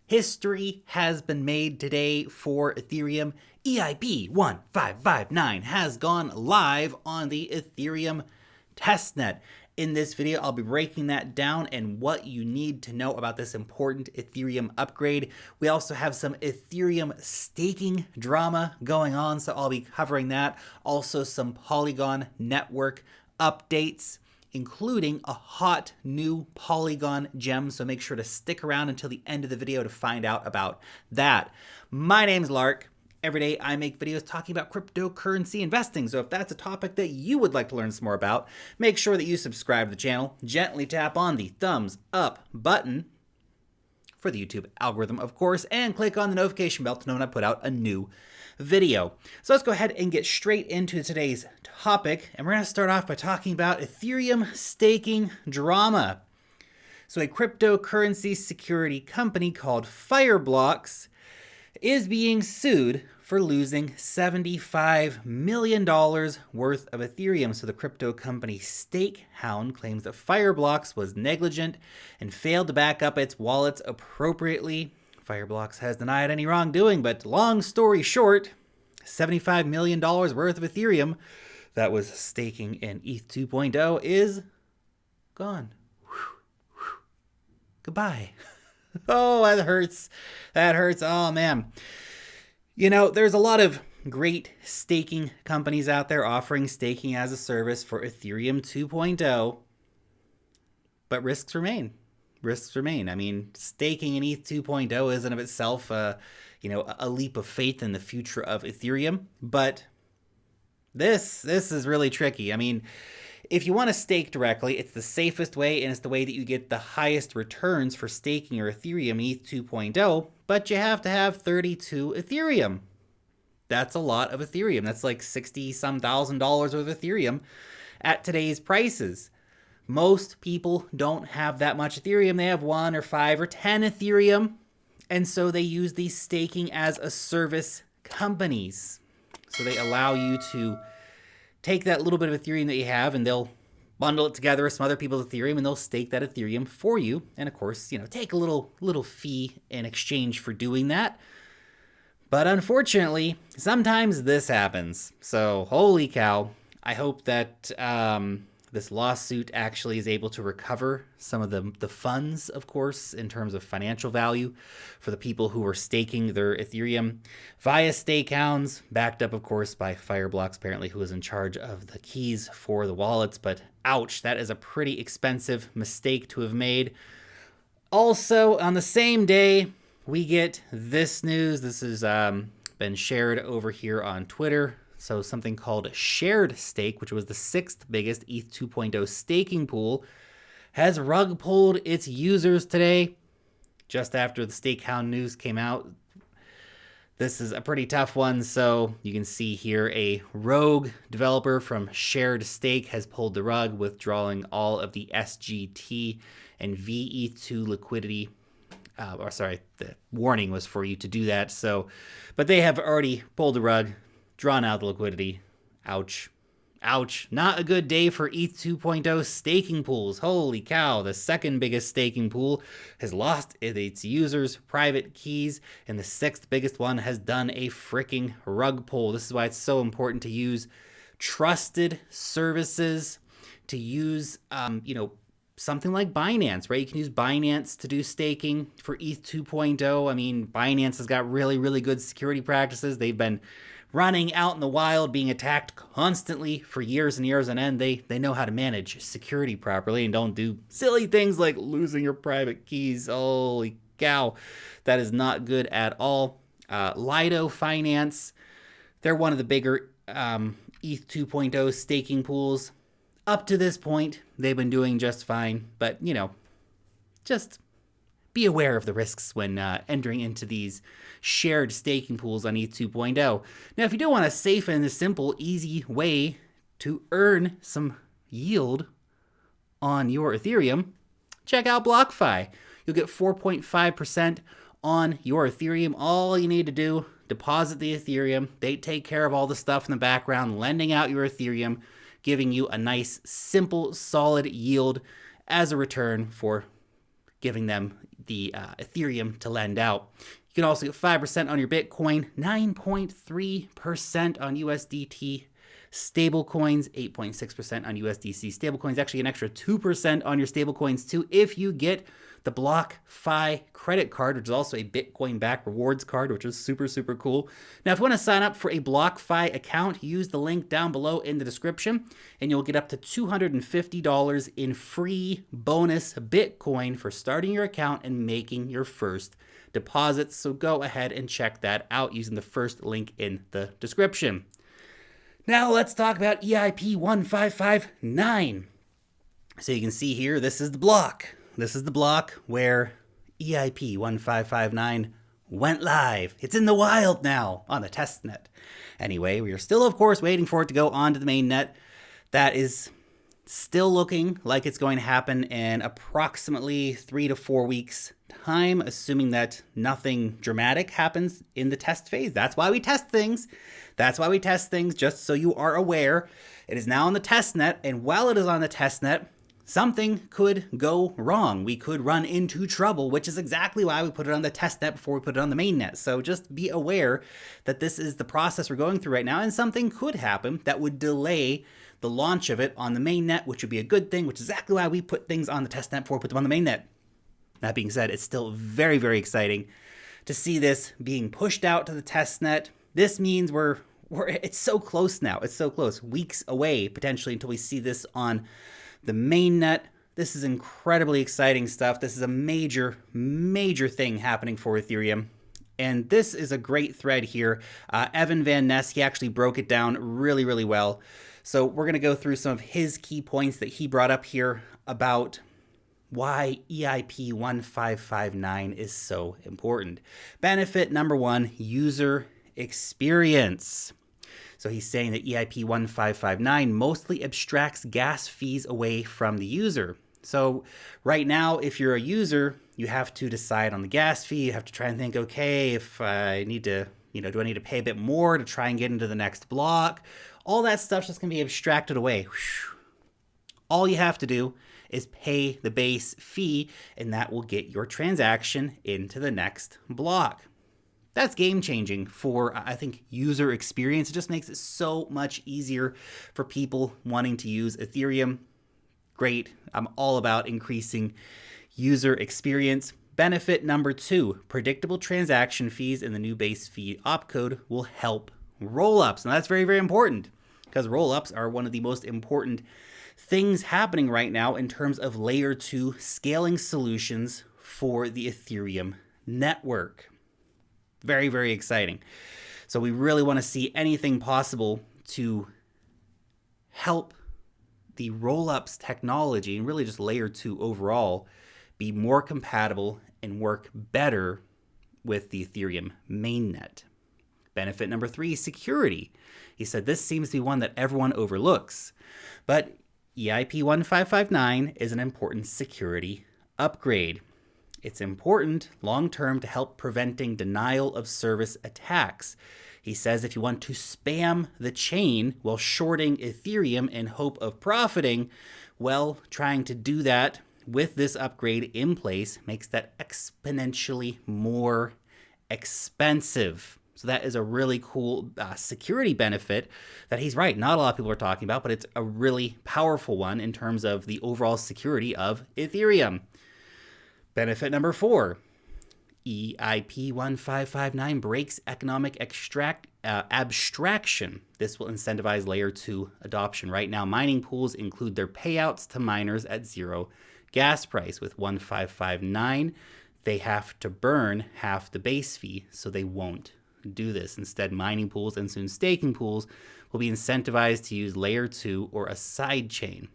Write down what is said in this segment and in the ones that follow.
History has been made today for Ethereum. EIP 1559 has gone live on the Ethereum testnet. In this video, I'll be breaking that down and what you need to know about this important Ethereum upgrade. We also have some Ethereum staking drama going on, so I'll be covering that. Also, some Polygon network updates, including a hot new Polygon gem, so make sure to stick around until the end of the video to find out about that. My name's Lark. Every day I make videos talking about cryptocurrency investing, so if that's a topic that you would like to learn some more about, make sure that you subscribe to the channel, gently tap on the thumbs up button for the YouTube algorithm, of course, and click on the notification bell to know when I put out a new video. So let's go ahead and get straight into today's topic, and we're going to start off by talking about Ethereum staking drama. So a cryptocurrency security company called Fireblocks is being sued for losing $75 million worth of Ethereum. So the crypto company Stakehound claims that Fireblocks was negligent and failed to back up its wallets appropriately. Fireblocks has denied any wrongdoing, but long story short, $75 million worth of Ethereum that was staking in ETH 2.0 is gone. Goodbye. Oh, that hurts. That hurts. Oh, man. You know, there's a lot of great staking companies out there offering staking as a service for Ethereum 2.0, but risks remain. Risks remain. I mean, staking in ETH 2.0 isn't of itself, a leap of faith in the future of Ethereum, but this is really tricky. I mean, if you want to stake directly, it's the safest way, and it's the way that you get the highest returns for staking your Ethereum ETH 2.0, but you have to have 32 Ethereum. That's a lot of Ethereum. That's like $60-some thousand worth of Ethereum at today's prices. Most people don't have that much Ethereum. They have 1 or 5 or 10 Ethereum, and so they use these staking as a service companies. So they allow you to take that little bit of Ethereum that you have, and they'll bundle it together with some other people's Ethereum, and they'll stake that Ethereum for you. And of course, take a little fee in exchange for doing that. But unfortunately, sometimes this happens. So holy cow! I hope that this lawsuit actually is able to recover some of the funds, of course, in terms of financial value for the people who were staking their Ethereum via Stakehounds, backed up, of course, by Fireblocks, apparently, who was in charge of the keys for the wallets. But ouch, that is a pretty expensive mistake to have made. Also, on the same day, we get this news. This has been shared over here on Twitter. So something called Shared Stake, which was the 6th biggest ETH 2.0 staking pool, has rug pulled its users today, just after the Stakehound news came out. This is a pretty tough one. So you can see here a rogue developer from Shared Stake has pulled the rug, withdrawing all of the SGT and VE2 liquidity. The warning was for you to do that. But they have already pulled the rug, drawn out the liquidity. Ouch. Ouch. Not a good day for ETH 2.0 staking pools. Holy cow. The 2nd biggest staking pool has lost its users' private keys, and the 6th biggest one has done a freaking rug pull. This is why it's so important to use trusted services, to use, something like Binance, right? You can use Binance to do staking for ETH 2.0. I mean, Binance has got really, really good security practices. They've been running out in the wild, being attacked constantly for years and years on end. They know how to manage security properly and don't do silly things like losing your private keys. Holy cow. That is not good at all. Lido Finance, they're one of the bigger ETH 2.0 staking pools. Up to this point, they've been doing just fine, but, just be aware of the risks when entering into these shared staking pools on ETH 2.0. Now, if you do want a safe and a simple, easy way to earn some yield on your Ethereum, check out BlockFi. You'll get 4.5% on your Ethereum. All you need to do, deposit the Ethereum. They take care of all the stuff in the background, lending out your Ethereum, giving you a nice, simple, solid yield as a return for giving them the Ethereum to lend out. You can also get 5% on your Bitcoin, 9.3% on USDT stablecoins, 8.6% on USDC stablecoins, actually an extra 2% on your stablecoins too if you get the BlockFi credit card, which is also a Bitcoin backed rewards card, which is super, super cool. Now, if you want to sign up for a BlockFi account, use the link down below in the description, and you'll get up to $250 in free bonus Bitcoin for starting your account and making your first deposits. So go ahead and check that out using the first link in the description. Now let's talk about EIP 1559. So you can see here, this is the block. This is the block where EIP 1559 went live. It's in the wild now on the testnet. Anyway, we are still, of course, waiting for it to go onto the mainnet. That is still looking like it's going to happen in approximately 3 to 4 weeks time, assuming that nothing dramatic happens in the test phase. That's why we test things. That's why we test things, just so you are aware. It is now on the testnet, and while it is on the testnet, something could go wrong. We could run into trouble, which is exactly why we put it on the testnet before we put it on the mainnet. So just be aware that this is the process we're going through right now, and something could happen that would delay the launch of it on the mainnet, which would be a good thing, which is exactly why we put things on the testnet before we put them on the mainnet. That being said, it's still very, very exciting to see this being pushed out to the testnet. This means it's so close now. It's so close. Weeks away, potentially, until we see this on the mainnet. This is incredibly exciting stuff. This is a major, major thing happening for Ethereum. And this is a great thread here. Evan Van Ness, he actually broke it down really, really well. So we're going to go through some of his key points that he brought up here about why EIP 1559 is so important. Benefit number 1, user experience. So he's saying that EIP 1559 mostly abstracts gas fees away from the user. So right now, if you're a user, you have to decide on the gas fee. You have to try and think, okay, if I need to, do I need to pay a bit more to try and get into the next block? All that stuff's just going to be abstracted away. All you have to do is pay the base fee, and that will get your transaction into the next block. That's game-changing for, I think, user experience. It just makes it so much easier for people wanting to use Ethereum. Great. I'm all about increasing user experience. Benefit number 2, predictable transaction fees in the new base fee opcode will help rollups. Now, that's very, very important because rollups are one of the most important things happening right now in terms of layer 2 scaling solutions for the Ethereum network. Very, very exciting. So we really want to see anything possible to help the rollups technology and really just layer 2 overall be more compatible and work better with the Ethereum mainnet. Benefit number 3, security. He said this seems to be one that everyone overlooks, but EIP 1559 is an important security upgrade. It's important long-term to help preventing denial of service attacks. He says if you want to spam the chain while shorting Ethereum in hope of profiting, well, trying to do that with this upgrade in place makes that exponentially more expensive. So that is a really cool security benefit that he's right. Not a lot of people are talking about, but it's a really powerful one in terms of the overall security of Ethereum. Benefit number 4, EIP 1559 breaks economic abstraction. This will incentivize layer 2 adoption. Right now, mining pools include their payouts to miners at 0 gas price. With 1559, they have to burn half the base fee, so they won't do this. Instead, mining pools and soon staking pools will be incentivized to use layer 2 or a side chain.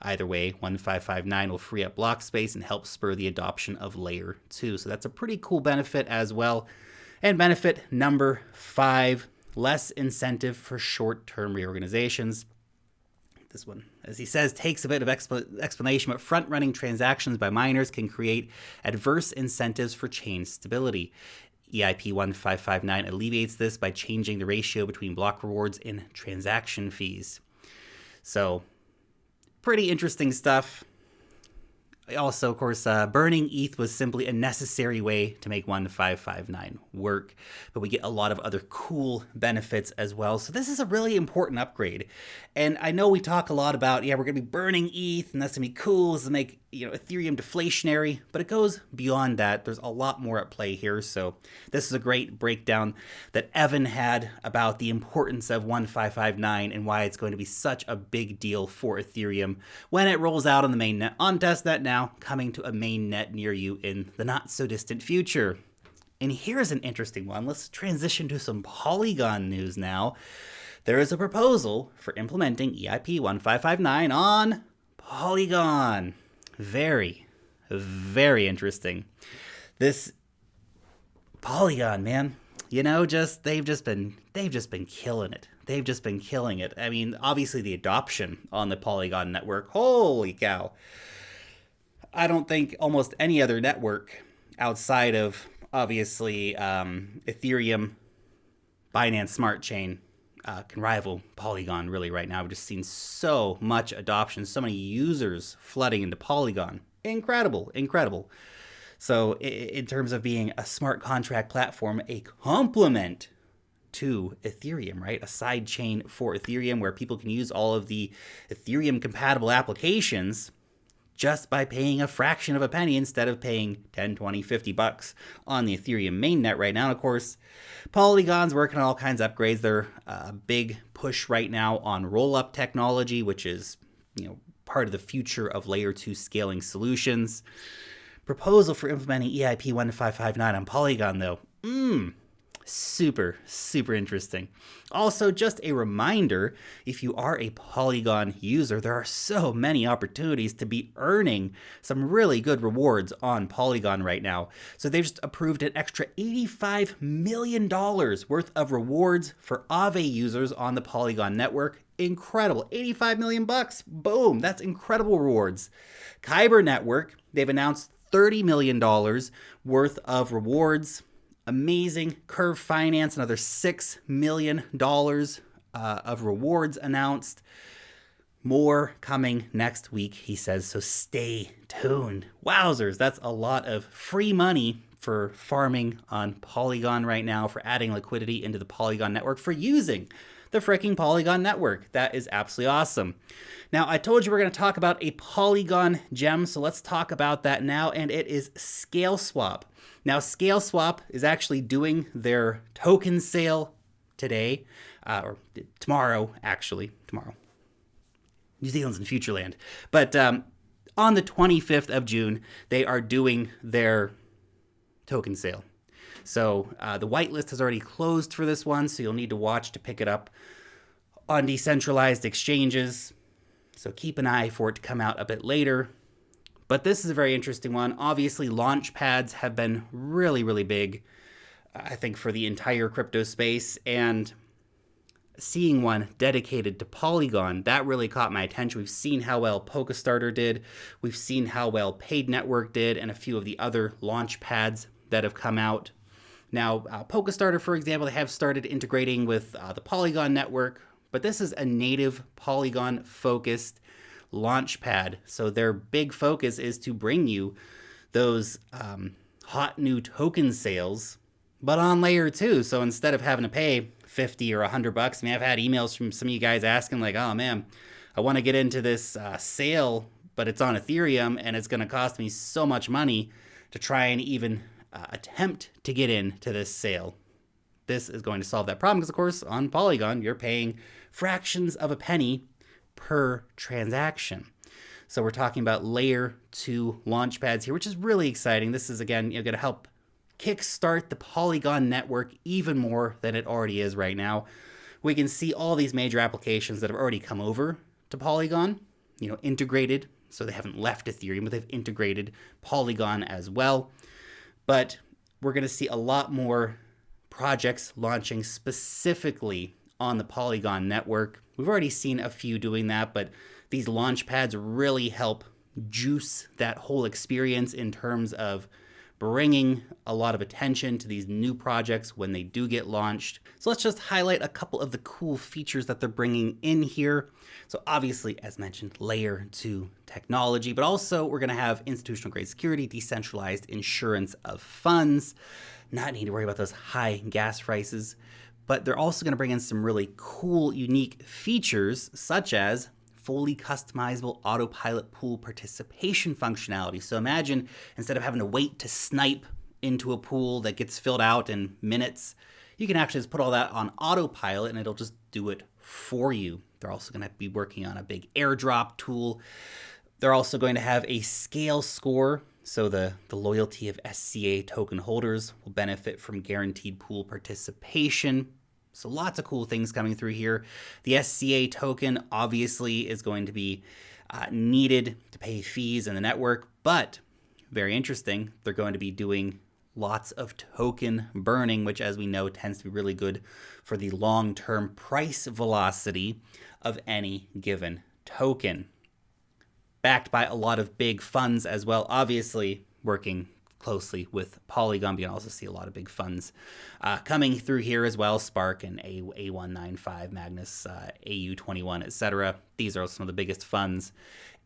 Either way, 1559 will free up block space and help spur the adoption of layer 2. So that's a pretty cool benefit as well. And benefit number 5, less incentive for short-term reorganizations. This one, as he says, takes a bit of explanation, but front-running transactions by miners can create adverse incentives for chain stability. EIP 1559 alleviates this by changing the ratio between block rewards and transaction fees. So, pretty interesting stuff. Also, of course, burning ETH was simply a necessary way to make 1559 work, but we get a lot of other cool benefits as well. So this is a really important upgrade. And I know we talk a lot about, yeah, we're going to be burning ETH, and that's going to be cool. This will make, Ethereum deflationary, but it goes beyond that. There's a lot more at play here. So this is a great breakdown that Evan had about the importance of 1559 and why it's going to be such a big deal for Ethereum when it rolls out on the mainnet, on testnet now, coming to a mainnet near you in the not so distant future. And here's an interesting one. Let's transition to some Polygon news now. There is a proposal for implementing EIP 1559 on Polygon. Very, very interesting. This Polygon, man, they've just been killing it. They've just been killing it. I mean, obviously the adoption on the Polygon network, holy cow. I don't think almost any other network outside of, obviously, Ethereum, BINANCE Smart Chain can rival Polygon really right now. We've just seen so much adoption, so many users flooding into Polygon. Incredible, incredible. So in terms of being a smart contract platform, a complement to Ethereum, right? A side chain for Ethereum where people can use all of the Ethereum compatible applications just by paying a fraction of a penny instead of paying 10, 20, 50 bucks on the Ethereum mainnet right now. And of course, Polygon's working on all kinds of upgrades. They're a big push right now on roll-up technology, which is, part of the future of layer 2 scaling solutions. Proposal for implementing EIP 1559 on Polygon, though. Super, super interesting. Also, just a reminder, if you are a Polygon user, there are so many opportunities to be earning some really good rewards on Polygon right now. So they've just approved an extra $85 million worth of rewards for Aave users on the Polygon network. Incredible. 85 million bucks. Boom. That's incredible rewards. Kyber Network, they've announced $30 million worth of rewards. Amazing. Curve Finance, another $6 million of rewards announced. More coming next week, he says, so stay tuned. Wowzers, that's a lot of free money for farming on Polygon right now, for adding liquidity into the Polygon network, for using the freaking Polygon network. That is absolutely awesome. Now, I told you we're going to talk about a Polygon gem, so let's talk about that now, and it is Scaleswap. Now, Scaleswap is actually doing their token sale today, or tomorrow, actually. Tomorrow. New Zealand's in Futureland. But on the 25th of June, they are doing their token sale. So the whitelist has already closed for this one, so you'll need to watch to pick it up on decentralized exchanges. So keep an eye for it to come out a bit later. But this is a very interesting one. Obviously, launch pads have been really, really big, I think, for the entire crypto space. And seeing one dedicated to Polygon, that really caught my attention. We've seen how well Polkastarter did. We've seen how well Paid Network did, and a few of the other launch pads that have come out. Now, Polkastarter, for example, they have started integrating with the Polygon network, but this is a native Polygon-focused launchpad. So their big focus is to bring you those hot new token sales, but on layer 2. So instead of having to pay 50 or 100 bucks, I mean, I've had emails from some of you guys asking like, oh man, I want to get into this sale, but it's on Ethereum and it's going to cost me so much money to try and even attempt to get into this sale. This is going to solve that problem because, of course, on Polygon, you're paying fractions of a penny per transaction. So we're talking about layer 2 launch pads here, which is really exciting. This is, again, going to help kickstart the Polygon network even more than it already is right now. We can see all these major applications that have already come over to Polygon, integrated. So they haven't left Ethereum, but they've integrated Polygon as well. But we're going to see a lot more projects launching specifically on the Polygon network. We've already seen a few doing that, but these launch pads really help juice that whole experience in terms of bringing a lot of attention to these new projects when they do get launched. So let's just highlight a couple of the cool features that they're bringing in here. So obviously, as mentioned, layer 2 technology, but also we're going to have institutional grade security, decentralized insurance of funds, not need to worry about those high gas prices, but they're also going to bring in some really cool, unique features such as fully customizable autopilot pool participation functionality. So imagine instead of having to wait to snipe into a pool that gets filled out in minutes, you can actually just put all that on autopilot and it'll just do it for you. They're also going to be working on a big airdrop tool. They're also going to have a scale score. So the loyalty of SCA token holders will benefit from guaranteed pool participation. So lots of cool things coming through here. The SCA token obviously is going to be needed to pay fees in the network, but very interesting, they're going to be doing lots of token burning, which as we know tends to be really good for the long-term price velocity of any given token. Backed by a lot of big funds as well, obviously working closely with Polygon. You can also see a lot of big funds coming through here as well. Spark and A195, Magnus, AU21, etc. These are some of the biggest funds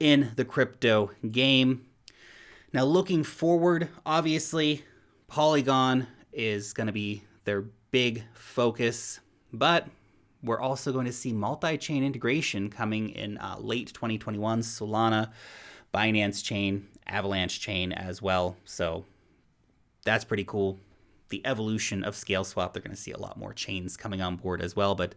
in the crypto game. Now looking forward, obviously, Polygon is going to be their big focus, but we're also going to see multi-chain integration coming in late 2021, Solana, BINANCE chain, Avalanche chain as well. So that's pretty cool. The evolution of Scaleswap, they're going to see a lot more chains coming on board as well. But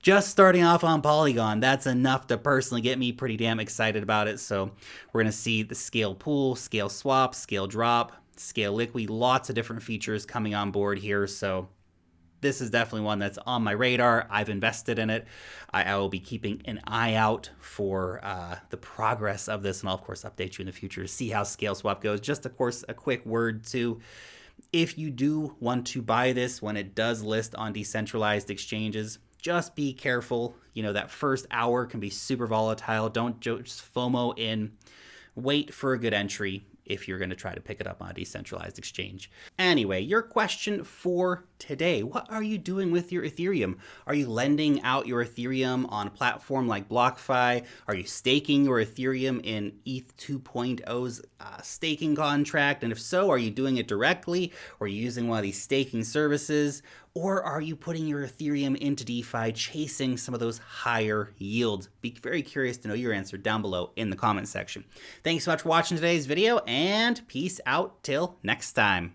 just starting off on Polygon, that's enough to personally get me pretty damn excited about it. So we're going to see the scale pool, scale swap, scale drop, scale liquid, lots of different features coming on board here. So this is definitely one that's on my radar. I've invested in it. I will be keeping an eye out for the progress of this, and I'll, of course, update you in the future to see how Scaleswap goes. Just, of course, a quick word, too. If you do want to buy this when it does list on decentralized exchanges, just be careful. You know, that first hour can be super volatile. Don't just FOMO in. Wait for a good entry if you're going to try to pick it up on a decentralized exchange. Anyway, your question for today: what are you doing with your Ethereum? Are you lending out your Ethereum on a platform like BlockFi? Are you staking your Ethereum in ETH 2.0's staking contract? And if so, are you doing it directly? Or are you using one of these staking services? Or are you putting your Ethereum into DeFi, chasing some of those higher yields? Be very curious to know your answer down below in the comment section. Thanks so much for watching today's video, and peace out till next time.